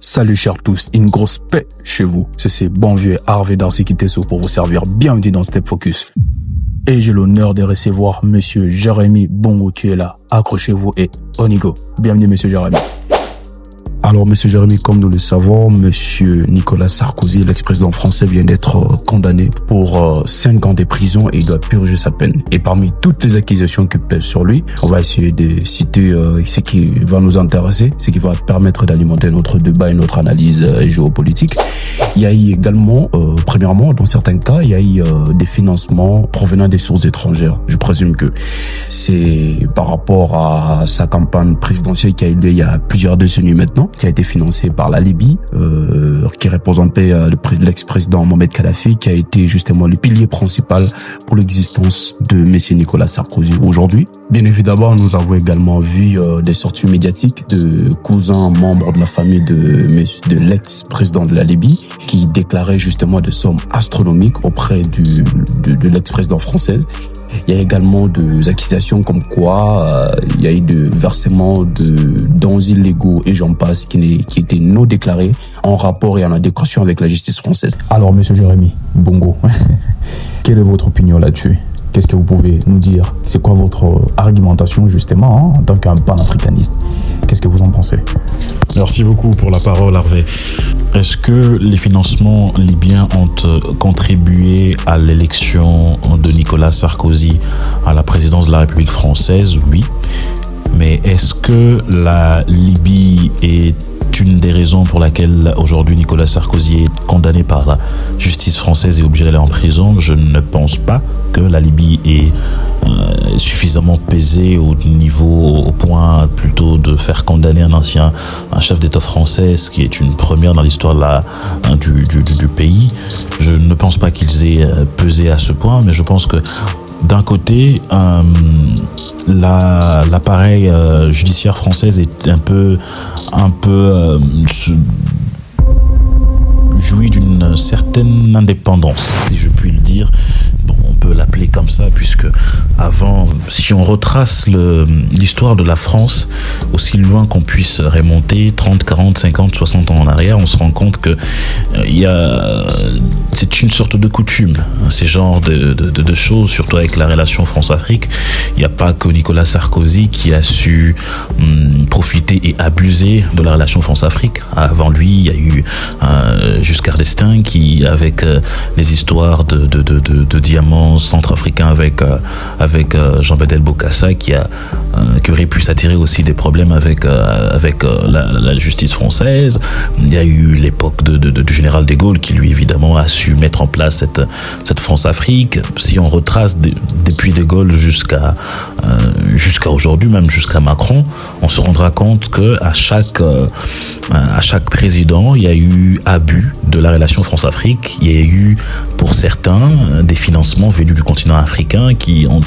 Salut chers tous, une grosse paix chez vous. C'est bon vieux Harvey Darcy Kiteso pour vous servir. Bienvenue dans Step Focus. Et j'ai l'honneur de recevoir Monsieur Jérémy Bongo qui est là. Accrochez-vous et on y go. Bienvenue Monsieur Jérémy. Alors, Monsieur Jérémy, comme nous le savons, Monsieur Nicolas Sarkozy, l'ex-président français, vient d'être condamné pour 5 ans de prison et il doit purger sa peine. Et parmi toutes les accusations qui pèsent sur lui, on va essayer de citer ce qui va nous intéresser, ce qui va permettre d'alimenter notre débat et notre analyse géopolitique. Il y a eu également, premièrement, dans certains cas, il y a eu des financements provenant des sources étrangères. Je présume que c'est par rapport à sa campagne présidentielle qui a eu lieu il y a plusieurs décennies maintenant, qui a été financé par la Libye, qui représentait l'ex-président Mohamed Kadhafi, qui a été justement le pilier principal pour l'existence de Monsieur Nicolas Sarkozy aujourd'hui. Bien évidemment, nous avons également vu des sorties médiatiques de cousins membres de la famille de l'ex-président de la Libye, qui déclaraient justement des sommes astronomiques auprès de l'ex-président française. Il y a également des accusations comme quoi il y a eu des versements de dons illégaux et j'en passe qui étaient non déclarés en rapport et en adéquation avec la justice française. Alors, Monsieur Jérémy Bongo, quelle est votre opinion là-dessus? Qu'est-ce que vous pouvez nous dire? C'est quoi votre argumentation justement en tant qu'un panafricaniste? Qu'est-ce que vous en pensez? Merci beaucoup pour la parole, Harvey. Est-ce que les financements libyens ont contribué à l'élection de Nicolas Sarkozy à la présidence de la République française? Oui. Mais est-ce que la Libye est une des raisons pour laquelle aujourd'hui Nicolas Sarkozy est condamné par la justice française et obligé d'aller en prison? Je ne pense pas que la Libye est suffisamment pesée au point plutôt de faire condamner un chef d'État français, ce qui est une première dans l'histoire du pays. Je ne pense pas qu'ils aient pesé à ce point, mais je pense que d'un côté, l'appareil judiciaire française est un peu jouit d'une certaine indépendance, si je puis le dire. Bon, on peut l'appeler comme ça, puisque avant, si on retrace l'histoire de la France, aussi loin qu'on puisse remonter 30, 40, 50, 60 ans en arrière, on se rend compte que c'est une sorte de coutume, ces genres de choses, surtout avec la relation France-Afrique. Il n'y a pas que Nicolas Sarkozy qui a su profiter et abuser de la relation France-Afrique. Avant lui, il y a eu Giscard d'Estaing qui, avec les histoires de diamants centrafricains avec Jean Bedel Bokassa, qui aurait pu s'attirer aussi des problèmes avec la justice française. Il y a eu l'époque du général de Gaulle qui, lui, évidemment, a su mettre en place cette France-Afrique. Si on retrace depuis de Gaulle jusqu'à aujourd'hui, même jusqu'à Macron, on se rendra compte que à chaque président, il y a eu abus de la relation France-Afrique. Il y a eu, pour certains, des financements venus du continent africain qui ont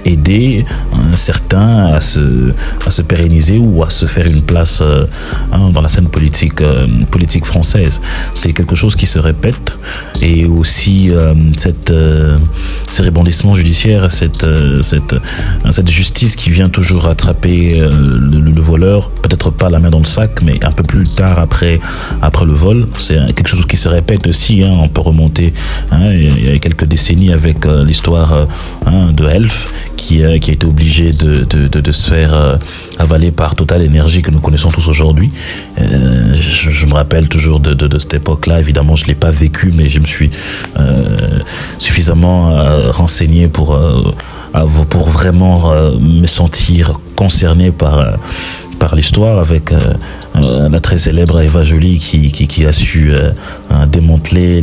aidé certains à se pérenniser ou à se faire une place dans la scène politique française. C'est quelque chose qui se répète, et aussi ces rebondissements judiciaires, cette justice qui vient toujours rattraper le voleur, peut-être pas la main dans le sac, mais un peu plus tard après le vol. C'est quelque chose qui se répète aussi. On peut remonter il y a quelques décennies avec l'histoire de Elf qui a été obligé de se faire avaler par Total Energy que nous connaissons tous aujourd'hui. Je me rappelle toujours de cette époque-là. Évidemment, je ne l'ai pas vécu, mais je me suis suffisamment renseigné pour vraiment me sentir concerné par l'histoire, avec la très célèbre Eva Joly qui a su démanteler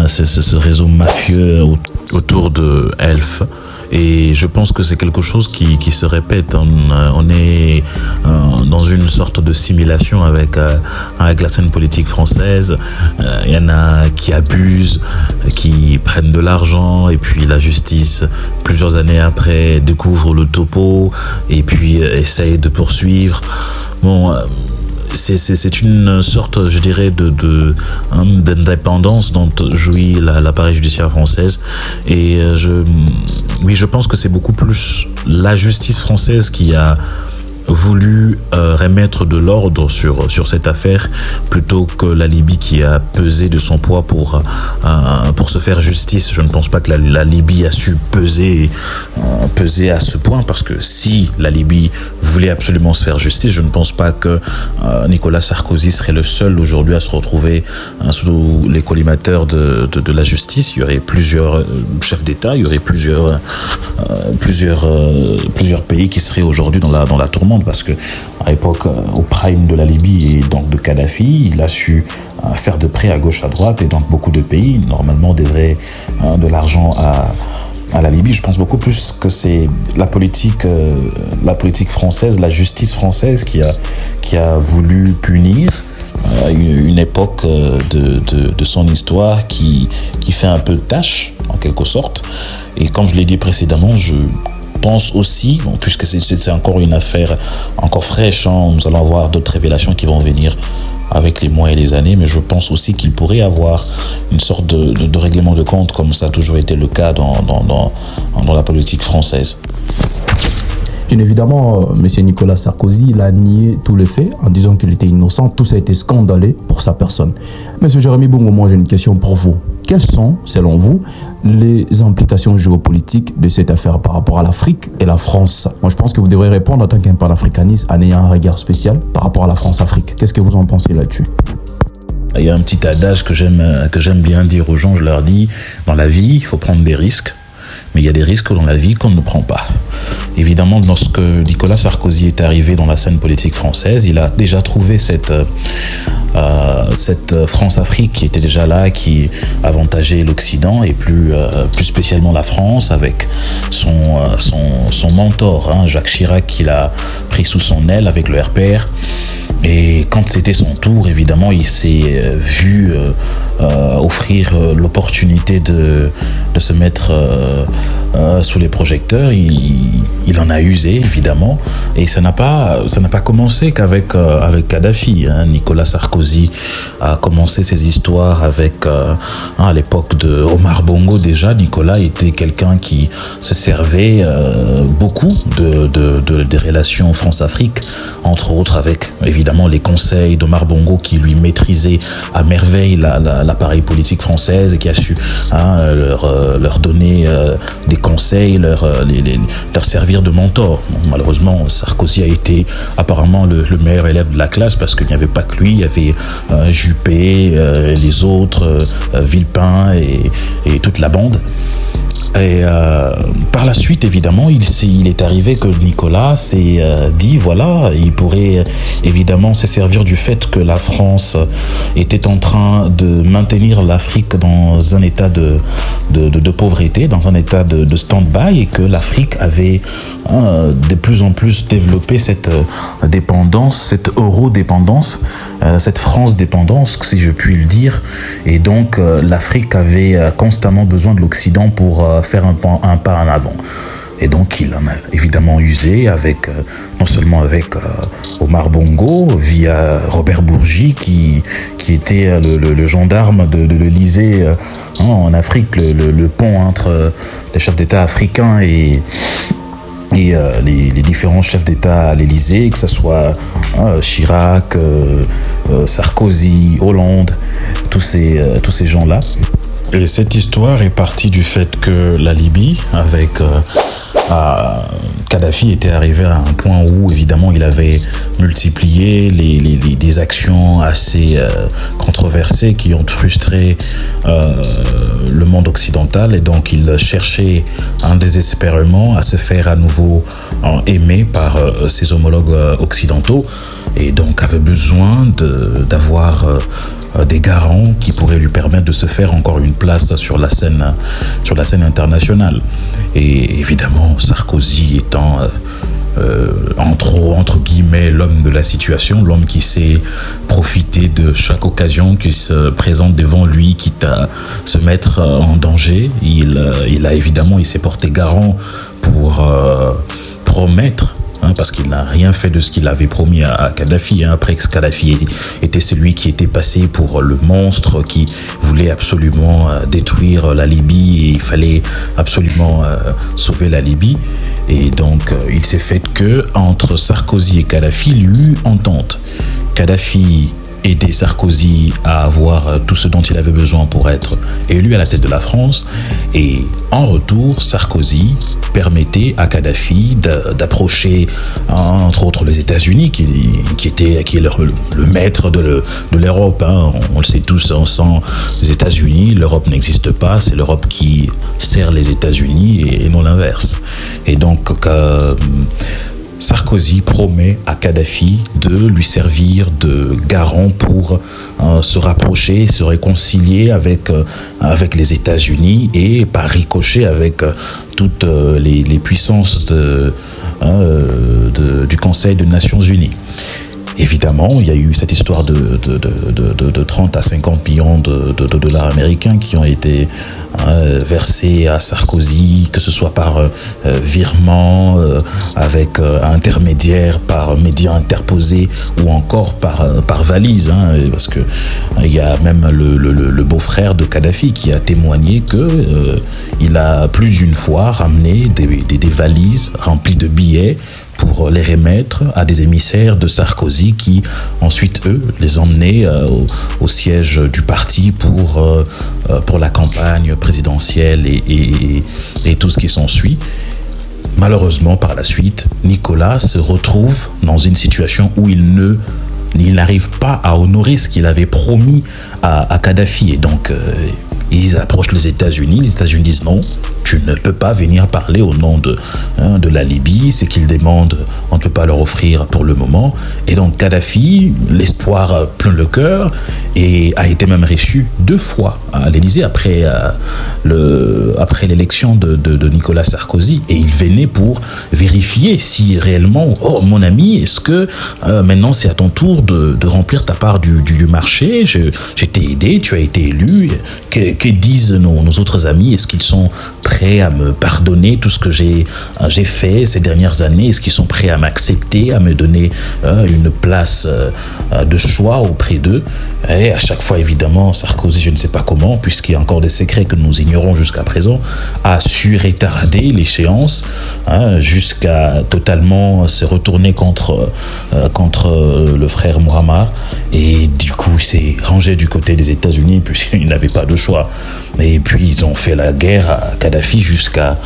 ce réseau mafieux autour de Elf. Et je pense que c'est quelque chose qui se répète. On est dans une sorte de simulation avec la scène politique française. Il y en a qui abusent, qui prennent de l'argent, et puis la justice, plusieurs années après, découvre le topo et puis essaye de poursuivre. Bon, c'est une sorte, je dirais, d'indépendance dont jouit l'appareil judiciaire française. Et je pense que c'est beaucoup plus la justice française qui a voulu remettre de l'ordre sur cette affaire plutôt que la Libye qui a pesé de son poids pour se faire justice. Je ne pense pas que la Libye a su peser à ce point, parce que si la Libye voulait absolument se faire justice, je ne pense pas que Nicolas Sarkozy serait le seul aujourd'hui à se retrouver sous les collimateurs de la justice. Il y aurait plusieurs chefs d'État, il y aurait plusieurs pays qui seraient aujourd'hui dans la tourmente, parce que à l'époque, au prime de la Libye et donc de Kadhafi, il a su faire de prêts à gauche à droite, et donc beaucoup de pays normalement devraient de l'argent à la Libye. Je pense beaucoup plus que c'est la politique française, la justice française qui a voulu punir une époque de son histoire qui fait un peu tâche en quelque sorte. Et comme je l'ai dit précédemment, je pense aussi, puisque c'est encore une affaire encore fraîche, nous allons avoir d'autres révélations qui vont venir avec les mois et les années, mais je pense aussi qu'il pourrait avoir une sorte de règlement de compte, comme ça a toujours été le cas dans la politique française. Bien évidemment, M. Nicolas Sarkozy, il a nié tous les faits en disant qu'il était innocent. Tout ça a été scandalé pour sa personne. M. Jérémy Bongo, moi j'ai une question pour vous. Quelles sont, selon vous, les implications géopolitiques de cette affaire par rapport à l'Afrique et la France? Moi je pense que vous devrez répondre en tant qu'un panafricaniste en ayant un regard spécial par rapport à la France-Afrique. Qu'est-ce que vous en pensez là-dessus? Il y a un petit adage que j'aime bien dire aux gens. Je leur dis, dans la vie, il faut prendre des risques. Mais il y a des risques dans la vie qu'on ne prend pas. Évidemment, lorsque Nicolas Sarkozy est arrivé dans la scène politique française, il a déjà trouvé cette France-Afrique qui était déjà là, qui avantageait l'Occident et plus spécialement la France, avec son mentor, Jacques Chirac, qu'il a pris sous son aile avec le RPR. Et quand c'était son tour, évidemment, il s'est vu offrir l'opportunité de se mettre sous les projecteurs. Il en a usé, évidemment, et ça n'a pas commencé qu'avec Kadhafi. Nicolas Sarkozy a commencé ses histoires avec à l'époque de Omar Bongo. Déjà, Nicolas était quelqu'un qui se servait beaucoup des relations France-Afrique, entre autres avec évidemment les conseils d'Omar Bongo, qui lui maîtrisait à merveille l'appareil politique française et qui a su leur donner des conseils, leur servir de mentor. Malheureusement, Sarkozy a été apparemment le meilleur élève de la classe, parce qu'il n'y avait pas que lui, il y avait Juppé, les autres, Villepin et toute la bande. Et par la suite, évidemment, il est arrivé que Nicolas s'est dit, voilà, il pourrait évidemment se servir du fait que la France était en train de maintenir l'Afrique dans un état de pauvreté, dans un état de stand-by, et que l'Afrique avait de plus en plus développé cette dépendance, cette euro-dépendance, cette France-dépendance, si je puis le dire. Et donc, l'Afrique avait constamment besoin de l'Occident pour faire un pas en avant. Et donc il en a évidemment usé non seulement avec Omar Bongo, via Robert Bourgi, qui était le gendarme de l'Élysée en Afrique, le pont entre les chefs d'État africains et les différents chefs d'État à l'Élysée, que ce soit Chirac, Sarkozy, Hollande, tous ces gens-là. Et cette histoire est partie du fait que la Libye, avec Kadhafi, était arrivé à un point où évidemment il avait multiplié des actions assez controversées qui ont frustré le monde occidental, et donc il cherchait désespérément à se faire à nouveau aimer par ses homologues occidentaux, et donc avait besoin d'avoir des garants qui pourraient lui permettre de se faire encore une place sur la scène internationale. Et évidemment, Sarkozy étant entre guillemets l'homme de la situation, l'homme qui sait profiter de chaque occasion qui se présente devant lui, quitte à se mettre en danger, il s'est porté garant pour promettre parce qu'il n'a rien fait de ce qu'il avait promis à Kadhafi. Après que Kadhafi était celui qui était passé pour le monstre qui voulait absolument détruire la Libye, et il fallait absolument sauver la Libye. Et donc, il s'est fait que entre Sarkozy et Kadhafi, il y a eu entente. Kadhafi aider Sarkozy à avoir tout ce dont il avait besoin pour être élu à la tête de la France, et en retour, Sarkozy permettait à Kadhafi d'approcher entre autres les États-Unis qui est le maître de l'Europe. On le sait tous, sans les États-Unis, l'Europe n'existe pas. C'est l'Europe qui sert les États-Unis et non l'inverse. Et donc Sarkozy promet à Kadhafi de lui servir de garant pour se rapprocher, se réconcilier avec les États-Unis, et par ricochet avec toutes les puissances du Conseil des Nations Unies. Évidemment, il y a eu cette histoire de 30 à 50 millions de dollars américains qui ont été versés à Sarkozy, que ce soit par virement, avec intermédiaire, par médias interposés, ou encore par valise. Parce que il y a même le beau-frère de Kadhafi qui a témoigné qu'il a plus d'une fois ramené des valises remplies de billets pour les remettre à des émissaires de Sarkozy qui ensuite, eux, les emmenaient au siège du parti pour la campagne présidentielle et tout ce qui s'ensuit. Malheureusement, par la suite, Nicolas se retrouve dans une situation où il n'arrive pas à honorer ce qu'il avait promis à Kadhafi. Et donc, ils approchent les États-Unis disent non, tu ne peux pas venir parler au nom de la Libye, c'est qu'ils demandent, on ne peut pas leur offrir pour le moment. Et donc Kadhafi, l'espoir plein le cœur, et a été même reçu 2 fois à l'Élysée après l'élection de Nicolas Sarkozy, et il venait pour vérifier si réellement, oh mon ami, est-ce que maintenant c'est à ton tour de remplir ta part du marché, je t'ai aidé, tu as été élu, que disent nos autres amis, est-ce qu'ils sont prêts à me pardonner tout ce que j'ai fait ces dernières années, est-ce qu'ils sont prêts à m'accepter, à me donner une place de choix auprès d'eux. Et à chaque fois, évidemment, Sarkozy, je ne sais pas comment, puisqu'il y a encore des secrets que nous ignorons jusqu'à présent, a su retarder l'échéance jusqu'à totalement se retourner contre le frère Muammar, et du coup il s'est rangé du côté des États-Unis puisqu'il n'avait pas de choix. Et puis ils ont fait la guerre à Kadhafi jusqu'à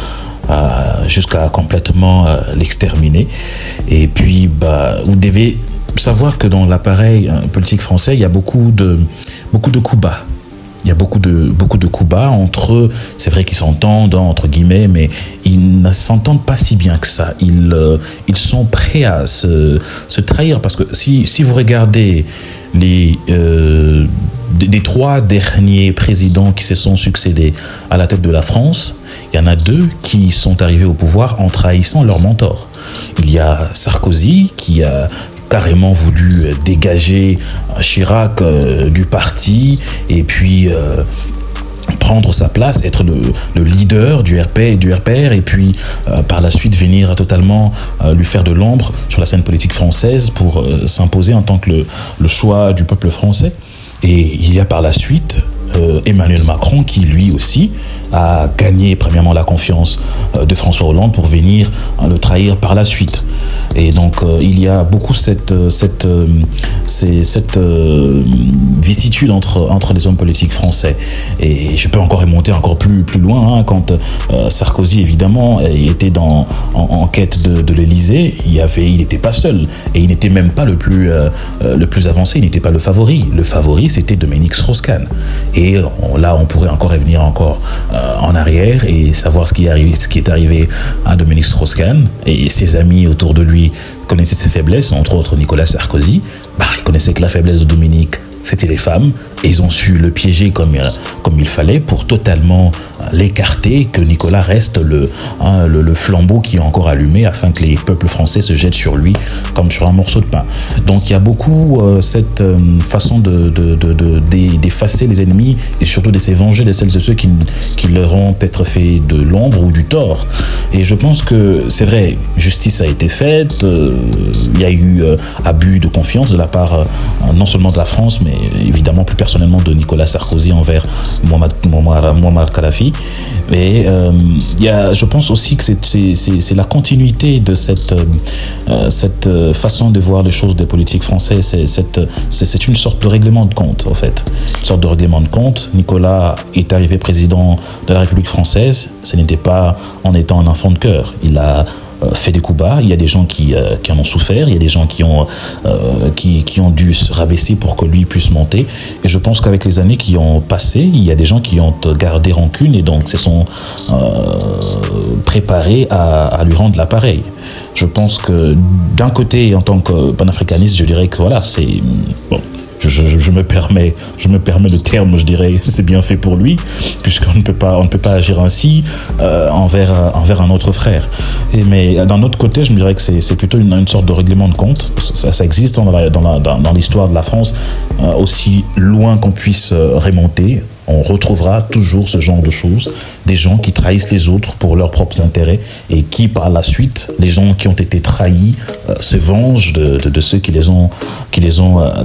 complètement l'exterminer. Et puis vous devez savoir que dans l'appareil politique français, il y a beaucoup de coups bas. Il y a beaucoup de coups bas entre eux. C'est vrai qu'ils s'entendent, entre guillemets, mais ils ne s'entendent pas si bien que ça. Ils sont prêts à se trahir, parce que si vous regardez des 3 derniers présidents qui se sont succédés à la tête de la France, il y en a 2 qui sont arrivés au pouvoir en trahissant leur mentor. Il y a Sarkozy qui a carrément voulu dégager Chirac du parti, et puis prendre sa place, être le leader du RPR, et puis par la suite venir totalement lui faire de l'ombre sur la scène politique française pour s'imposer en tant que le choix du peuple français. Et il y a par la suite Emmanuel Macron qui lui aussi a gagné premièrement la confiance de François Hollande pour venir le trahir par la suite. Et donc il y a beaucoup cette vicissitude entre les hommes politiques français. Et je peux encore remonter encore plus loin, quand Sarkozy évidemment était en quête de l'Élysée. Il n'était pas seul, et il n'était même pas le plus avancé, il n'était pas le favori. Le favori, c'était Dominique Strauss-Kahn. Et là, on pourrait encore revenir en arrière et savoir ce qui est arrivé à Dominique Strauss-Kahn et ses amis autour de lui connaissait ses faiblesses, entre autres Nicolas Sarkozy. Il connaissait que la faiblesse de Dominique, c'était les femmes, et ils ont su le piéger comme il fallait pour totalement l'écarter, que Nicolas reste le flambeau qui est encore allumé afin que les peuples français se jettent sur lui comme sur un morceau de pain. Donc il y a beaucoup cette façon d'effacer les ennemis et surtout de se venger de celles et ceux qui leur ont peut-être fait de l'ombre ou du tort. Et je pense que c'est vrai, justice a été faite, il y a eu abus de confiance de la part non seulement de la France, mais évidemment plus personnellement de Nicolas Sarkozy envers Muammar Kadhafi. Et je pense aussi que c'est la continuité de cette façon de voir les choses des politiques français. C'est une sorte de règlement de compte, en fait. Une sorte de règlement de compte. Nicolas est arrivé président de la République française. Ce n'était pas en étant un enfant de cœur. Il a fait des coups bas, il y a des gens qui en ont souffert, il y a des gens qui ont dû se rabaisser pour que lui puisse monter, et je pense qu'avec les années qui ont passé, il y a des gens qui ont gardé rancune et donc se sont préparés à lui rendre l'appareil. Je pense que d'un côté, en tant que panafricaniste, je dirais que voilà, c'est bon. Je me permets le terme, je dirais, c'est bien fait pour lui, puisqu'on ne peut pas agir ainsi envers un autre frère. Mais d'un autre côté, je me dirais que c'est plutôt une sorte de règlement de compte. Ça existe dans l'histoire de la France, aussi loin qu'on puisse remonter. On retrouvera toujours ce genre de choses, des gens qui trahissent les autres pour leurs propres intérêts et qui, par la suite, les gens qui ont été trahis se vengent de ceux qui les ont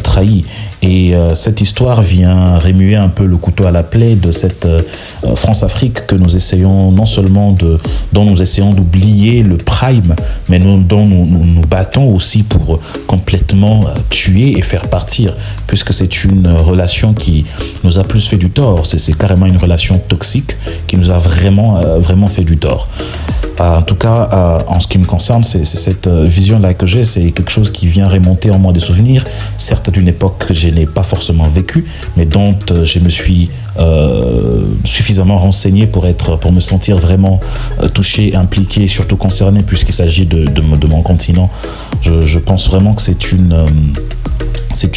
trahis. Et cette histoire vient remuer un peu le couteau à la plaie de cette France-Afrique que nous essayons dont nous essayons d'oublier le prime, mais dont nous battons aussi pour complètement tuer et faire partir, puisque c'est une relation qui nous a plus fait du tort. C'est carrément une relation toxique qui nous a vraiment fait du tort. En tout cas, en ce qui me concerne, c'est cette vision-là que j'ai, c'est quelque chose qui vient remonter en moi des souvenirs, certes d'une époque que je n'ai pas forcément vécue, mais dont je me suis suffisamment renseigné pour me sentir vraiment touché, impliqué, surtout concerné, puisqu'il s'agit de mon continent. Je pense vraiment que c'est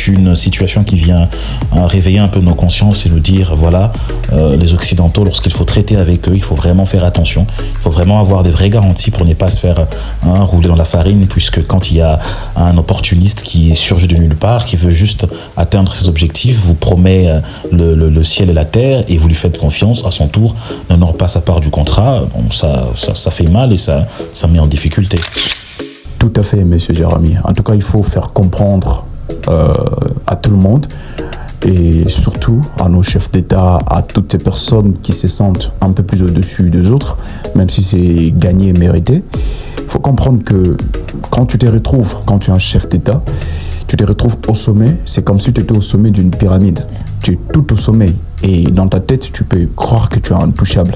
une situation qui vient réveiller un peu nos consciences et nous dire, voilà, les Occidentaux, lorsqu'il faut traiter avec eux, il faut vraiment faire attention. Il faut vraiment avoir des vraies garanties pour ne pas se faire rouler dans la farine, puisque quand il y a un opportuniste qui surgit de nulle part, qui veut juste atteindre ses objectifs, vous promet le ciel et la terre, et vous lui faites confiance, à son tour, n'honore pas sa part du contrat. Bon, ça fait mal et ça met en difficulté. Tout à fait, monsieur Jérémy. En tout cas, il faut faire comprendre à tout le monde et surtout à nos chefs d'État, à toutes ces personnes qui se sentent un peu plus au-dessus des autres, même si c'est gagné et mérité. Il faut comprendre que quand tu es un chef d'État, tu te retrouves au sommet, c'est comme si tu étais au sommet d'une pyramide. Tu es tout au sommet et dans ta tête, tu peux croire que tu es intouchable.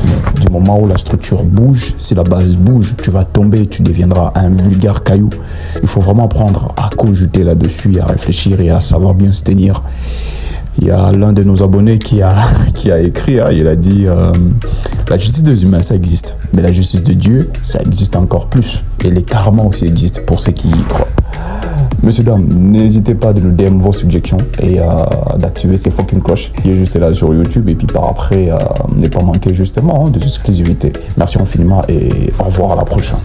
Mais du moment où la structure bouge, si la base bouge, tu vas tomber, tu deviendras un vulgaire caillou. Il faut vraiment apprendre à cogiter là-dessus, à réfléchir et à savoir bien se tenir. Il y a l'un de nos abonnés qui a écrit, il a dit la justice des humains, ça existe. Mais la justice de Dieu, ça existe encore plus. Et les karmas aussi existent pour ceux qui y croient. Messieurs, dames, n'hésitez pas de nous DM vos suggestions et d'activer ces fucking cloches qui est juste là sur YouTube et puis par après ne pas manquer justement des exclusivités. Merci infiniment et au revoir à la prochaine.